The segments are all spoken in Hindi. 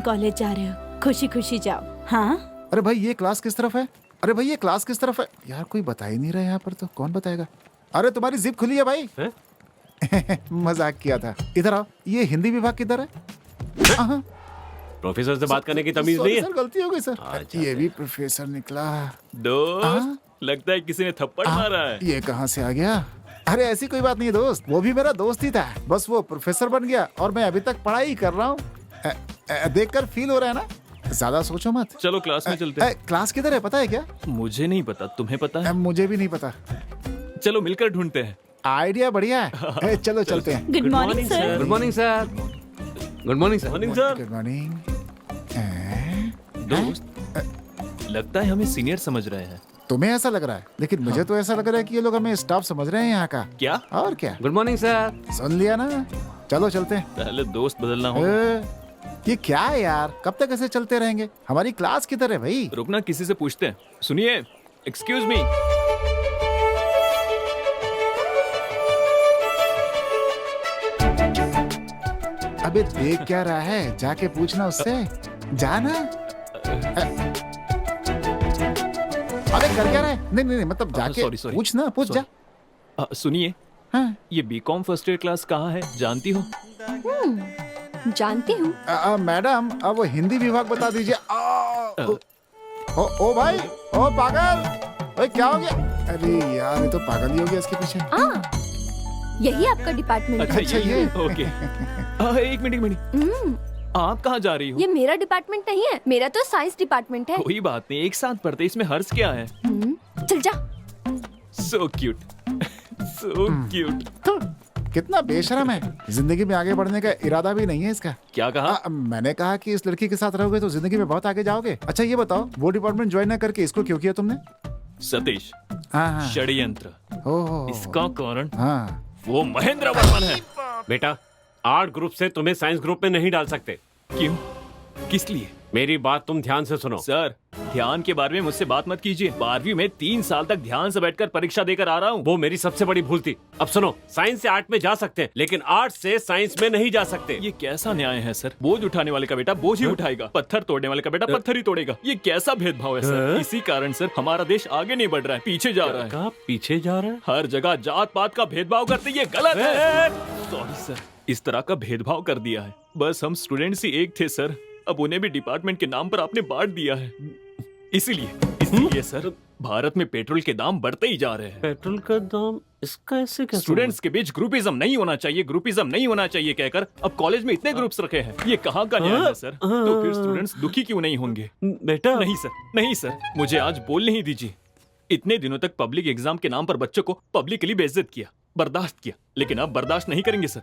कॉलेज जा रहे हो, खुशी खुशी जाओ। हाँ अरे भाई ये क्लास किस तरफ है? अरे भाई ये क्लास किस तरफ है? यार कोई बता ही नहीं रहा यहाँ पर, तो कौन बताएगा? अरे तुम्हारी जिप खुली है भाई। मजाक किया था। इधर आओ, ये हिंदी विभाग किधर है? हाँ। प्रोफेसर से बात करने की तमीज नहीं है? सर गलती हो गई सर। ये भी प्रोफेसर निकला। दोस्त, लगता है किसी ने थप्पड़ मारा है। ये कहाँ से आ गया? अरे ऐसी कोई बात नहीं है दोस्त, वो भी मेरा दोस्त ही था, बस वो प्रोफेसर बन गया और मैं अभी तक पढ़ाई कर रहा हूँ। देखकर फील हो रहा है ना? ज्यादा सोचो मत। चलो क्लास में चलते हैं। क्लास किधर है पता है क्या? मुझे नहीं पता, तुम्हें पता है? मुझे भी नहीं पता। चलो मिलकर ढूंढते हैं। आइडिया बढ़िया है। चलो चलते हैं। Good morning sir. Good morning sir. Good morning sir. Morning sir. Good morning. दोस्त, लगता है हमें सीनियर समझ रहे हैं। तुम्हें ऐसा लग रहा है, लेकिन मुझे तो ऐसा लग रहा है कि ये लोग हमें स्टाफ समझ रहे हैं यहाँ का। क्या? और क्या? Good morning sir. सुन लिया ना? चलो चलते हैं। पहले दोस्त बदलना होगा। ये क्या है यार, कब तक ऐसे चलते रहेंगे? हमारी क्लास किधर है भाई? रुकना, किसी से पूछते हैं। सुनिए, एक्सक्यूज मी। अबे देख क्या रहा है, जाके पूछना उससे। जाना। अबे कर क्या रहा है? नहीं नहीं मतलब जाके sorry. पूछना, पूछ जा। सुनिए, हाँ। ये बीकॉम फर्स्ट ईयर क्लास कहाँ है, जानती हो? जानती हूँ। मैडम अब वो हिंदी विभाग बता दीजिए। ओ भाई, ओ पागल, ओए क्या हो गया? अरे यार ये तो पागल ही हो गया इसके पीछे। यही आपका डिपार्टमेंट है। अच्छा ये। ओके। एक मिनट। आप कहाँ जा रही हो? ये मेरा डिपार्टमेंट नहीं है, मेरा तो साइंस डिपार्टमेंट है। कोई बात नहीं, एक साथ पढ़ते, इसमें हर्ष क्या है? चल जा। So cute, so cute. कितना बेशरम है, जिंदगी में आगे बढ़ने का इरादा भी नहीं है इसका। क्या कहा? मैंने कहा कि इस लड़की के साथ रहोगे तो जिंदगी में बहुत आगे जाओगे। अच्छा ये बताओ, वो डिपार्टमेंट ज्वाइन ना करके इसको क्यों किया तुमने? सतीश, हाँ। षड्यंत्र। ओह। इसका कारण हाँ। वो महेंद्र वर्मन है। बेटा, आर्ट ग्रुप से तुम्हें साइंस ग्रुप में नहीं डाल सकते। क्यों? किस लिए? मेरी बात तुम ध्यान से सुनो। सर, ध्यान के बारे में मुझसे बात मत कीजिए। 12वीं में 3 साल तक ध्यान से बैठकर परीक्षा देकर आ रहा हूँ। वो मेरी सबसे बड़ी भूल थी। अब सुनो, साइंस से आर्ट में जा सकते हैं, लेकिन आर्ट से साइंस में नहीं जा सकते। ये कैसा न्याय है सर? बोझ उठाने वाले का बेटा बोझ ही उठाएगा, पत्थर तोड़ने वाले का बेटा पत्थर ही तोड़ेगा। ये कैसा भेदभाव है सर? इसी कारण सर हमारा देश आगे नहीं बढ़ रहा है, पीछे जा रहा है। कहाँ पीछे जा रहा है? हर जगह जात पात का भेदभाव करते, ये गलत है। सॉरी सर, इस तरह का भेदभाव कर दिया है। बस हम स्टूडेंट्स ही एक थे सर, अब उन्हें भी डिपार्टमेंट के नाम पर आपने बांट दिया है। इसीलिए सर, भारत में पेट्रोल के दाम बढ़ते ही जा रहे हैं। पेट्रोल का दाम इसका ऐसे कैसे? स्टूडेंट्स के बीच ग्रुपिज्म नहीं होना चाहिए, ग्रुपिज्म नहीं होना चाहिए कहकर अब कॉलेज में इतने ग्रुप्स रखे हैं। ये कहाँ का न्याय है सर? तो फिर स्टूडेंट्स दुखी क्यों नहीं होंगे? बेटा नहीं सर, नहीं सर, मुझे आज बोलने ही दीजिए। इतने दिनों तक पब्लिक एग्जाम के नाम पर बच्चों को पब्लिकली बेइज्जत किया, बर्दाश्त किया, लेकिन अब बर्दाश्त नहीं करेंगे सर।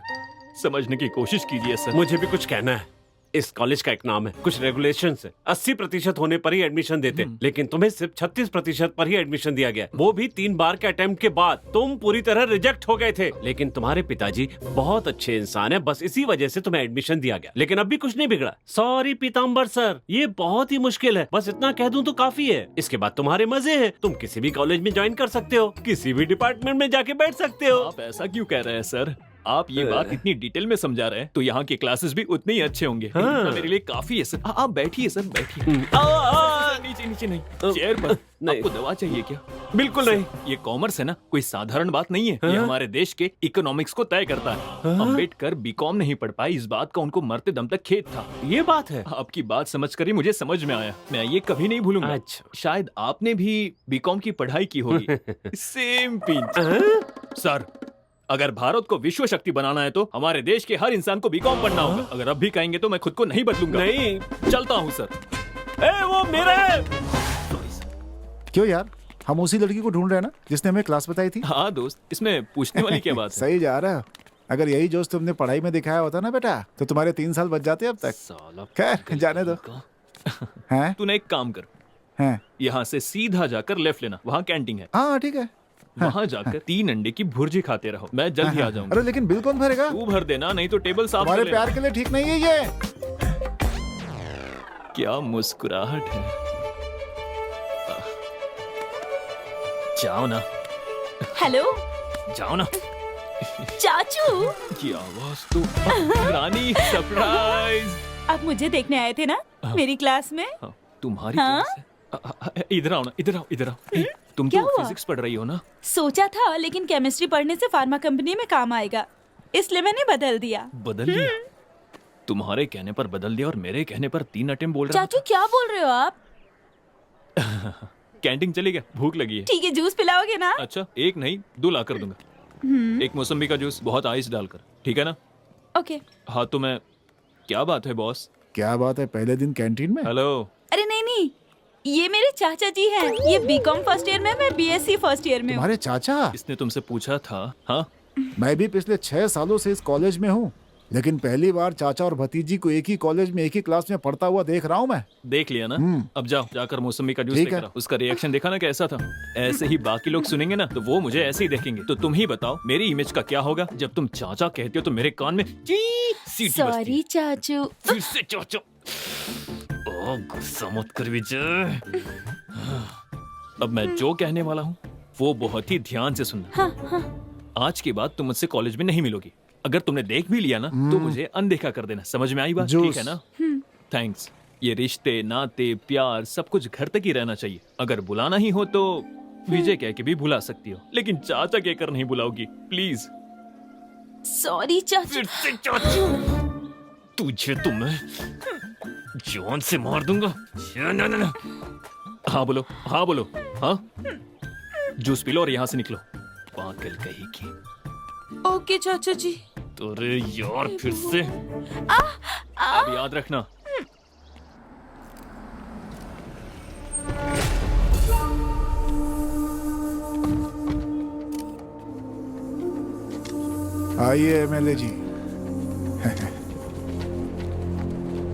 समझने की कोशिश कीजिए सर। मुझे भी कुछ कहना है। इस कॉलेज का एक नाम है, कुछ रेगुलेशन है। 80% होने पर ही एडमिशन देते, लेकिन तुम्हें सिर्फ 36% पर ही एडमिशन दिया गया, वो भी 3 बार के अटेम्प्ट के बाद। तुम पूरी तरह रिजेक्ट हो गए थे, लेकिन तुम्हारे पिताजी बहुत अच्छे इंसान है, बस इसी वजह से तुम्हें एडमिशन दिया गया। लेकिन अब भी कुछ नहीं बिगड़ा। सॉरी पीताम्बर सर, ये बहुत ही मुश्किल है, बस इतना कह दूं तो काफी है। इसके बाद तुम्हारे मजे हैं, तुम किसी भी कॉलेज में ज्वाइन कर सकते हो, किसी भी डिपार्टमेंट में जाके बैठ सकते हो। आप ऐसा क्यों कह रहे हैं सर? आप ये बात इतनी डिटेल में समझा रहे हैं तो यहाँ के क्लासेस भी उतने ही अच्छे होंगे। तो मेरे लिए काफी है सर। आप बैठिए सर, बैठिए। नीचे नीचे नहीं, चेयर पर। नहीं। आपको दवा चाहिए क्या? बिल्कुल नहीं। ये कॉमर्स है ना, कोई साधारण बात नहीं है। ये हमारे देश के इकोनॉमिक्स को तय करता है। अम्बेडकर बीकॉम नहीं पढ़ पाए, इस बात का उनको मरते दम तक खेद था। ये बात है। आपकी बात समझकर ही मुझे समझ में आया, मैं ये कभी नहीं भूलूंगा। अच्छा। शायद आपने भी बीकॉम की पढ़ाई की होगी। Same pinch. सर, अगर भारत को विश्व शक्ति बनाना है तो हमारे देश के हर इंसान को बीकॉम पढ़ना होगा। अगर अब भी कहेंगे तो मैं खुद को नहीं बदलूंगा। नहीं, चलता हूँ सर। वो मेरा है। क्यों यार, हम उसी लड़की को ढूंढ रहे हैं ना जिसने हमें क्लास बताई थी। हाँ दोस्त, इसमें पूछने वाली क्या बात है? सही जा रहा है। अगर यही जोश तुमने पढ़ाई में दिखाया होता ना बेटा, तो तुम्हारे 3 साल बच जाते अब तक। साला खैर जाने दो। हैं? तूने एक काम कर, हैं? यहाँ से सीधा जाकर लेफ्ट लेना, वहाँ कैंटीन है। हाँ ठीक है। वहाँ जाकर 3 अंडे की भुर्जी खाते रहो, मैं जल्द ही आ जाऊंगा। अरे लेकिन बिल कौन भरेगा? तू भर देना, नहीं तो टेबल साफ कर हमारे लेना। प्यार के लिए ठीक नहीं है ये। क्या मुस्कुराहट है। जाओ ना, हेलो जाओ ना। चाचू। की आवाज तो रानी सरप्राइज। आप मुझे देखने आए थे ना मेरी क्लास में? हाँ, तुम्हारी हाँ? क्लास है? इधर आओ ना, इधर आओ, इधर आओ। तुम क्या तो हुआ? फिजिक्स पढ़ रही हो ना? सोचा था लेकिन केमिस्ट्री पढ़ने से फार्मा कंपनी में काम आएगा, इसलिए मैंने बदल दिया। बदल दिया? तुम्हारे कहने पर बदल दिया और मेरे कहने पर 3 अटेम्प्ट बोल रहा चाचू क्या बोल रहे हो आप? था। कैंटीन चली गया, भूख लगी है। ठीक है, जूस पिलाओगे ना? अच्छा, एक नहीं 2 ला कर दूंगा। एक मौसम्बी का जूस, बहुत आइस डालकर, ठीक है ना? ओके। हाँ तो मैं, क्या बात है बॉस? क्या बात है, पहले दिन कैंटीन में? हेलो। अरे नहीं नहीं, ये मेरे चाचा जी हैं। ये बीकॉम फर्स्ट ईयर में, मैं बीएससी फर्स्ट ईयर में हूँ। तुम्हारे चाचा? इसने तुमसे पूछा था? हाँ, मैं भी पिछले 6 सालों से इस कॉलेज में हूँ, लेकिन पहली बार चाचा और भतीजी को एक ही कॉलेज में एक ही क्लास में पढ़ता हुआ देख रहा हूँ मैं। देख लिया ना? अब जाओ, जाकर मौसमी का जूस ठीक लेकर है। आओ। उसका रिएक्शन देखा ना कैसा था? ऐसे ही बाकी लोग सुनेंगे ना तो वो मुझे ऐसे ही देखेंगे। तो तुम ही बताओ मेरी इमेज का क्या होगा जब तुम चाचा कहते हो तो मेरे कान में ची सीटी बजती है। सॉरी चाचू। फिर से चाचा। ओ, गुस्सा मत कर विजय। अब मैं जो कहने वाला हूँ वो बहुत ही ध्यान से सुनना। हाँ, आज के बाद तुम मुझसे कॉलेज में नहीं मिलोगी। अगर तुमने देख भी लिया ना तो मुझे अनदेखा कर देना। समझ में आई बात? जूस। ठीक है ना? थैंक्स। ये रिश्ते, नाते, प्यार सब कुछ घर तक ही रहना चाहिए। अगर बुलाना ही हो तो विजय कह के भी बुला सकती हो, लेकिन चाचा कहकर नहीं बुलाओगी प्लीज। सॉरी चाचू। फिर से चाचू। तुझे तो मैं जान से मार दूंगा। ना, ना, ना। हाँ बोलो, हाँ बोलो। हाँ, जूस पी लो और यहाँ से निकलो। पागल कहेगी। ओके चाचा जी। अरे यार, फिर से। अब याद रखना। आइए एमएलए जी।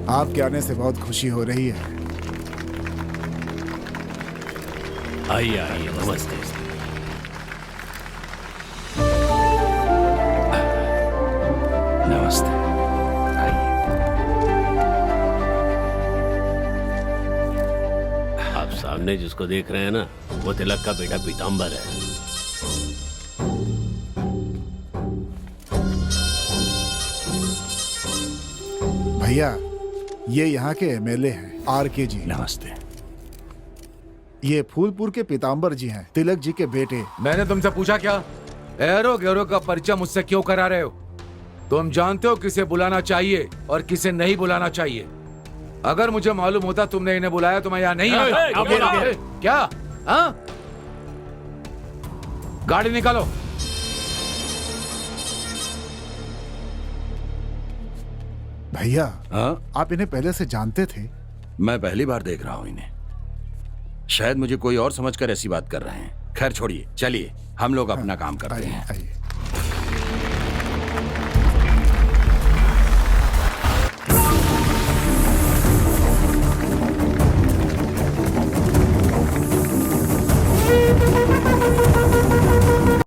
आपके आने से बहुत खुशी हो रही है। आइए आइए, नमस्ते। नमस्ते। आप सामने जिसको देख रहे हैं ना, वो तिलक का बेटा पीताम्बर है। भैया, ये यहाँ के एमएलए हैं, आरके जी। नमस्ते। ये फूलपुर के पीताम्बर जी हैं, तिलक जी के बेटे। मैंने तुमसे पूछा क्या? एरो गैरो का परिचय मुझसे क्यों करा रहे हो? तुम जानते हो किसे बुलाना चाहिए और किसे नहीं बुलाना चाहिए। अगर मुझे मालूम होता तुमने इन्हें बुलाया तो मैं यहाँ नहीं आता। क्या? हाँ? गाड़ी निकालो। भैया, हाँ, आप इन्हें पहले से जानते थे? मैं पहली बार देख रहा हूँ इन्हें। शायद मुझे कोई और समझकर ऐसी बात कर रहे हैं। खैर छोड़िए, चलिए हम लोग अपना काम करते आइए हैं। आइए।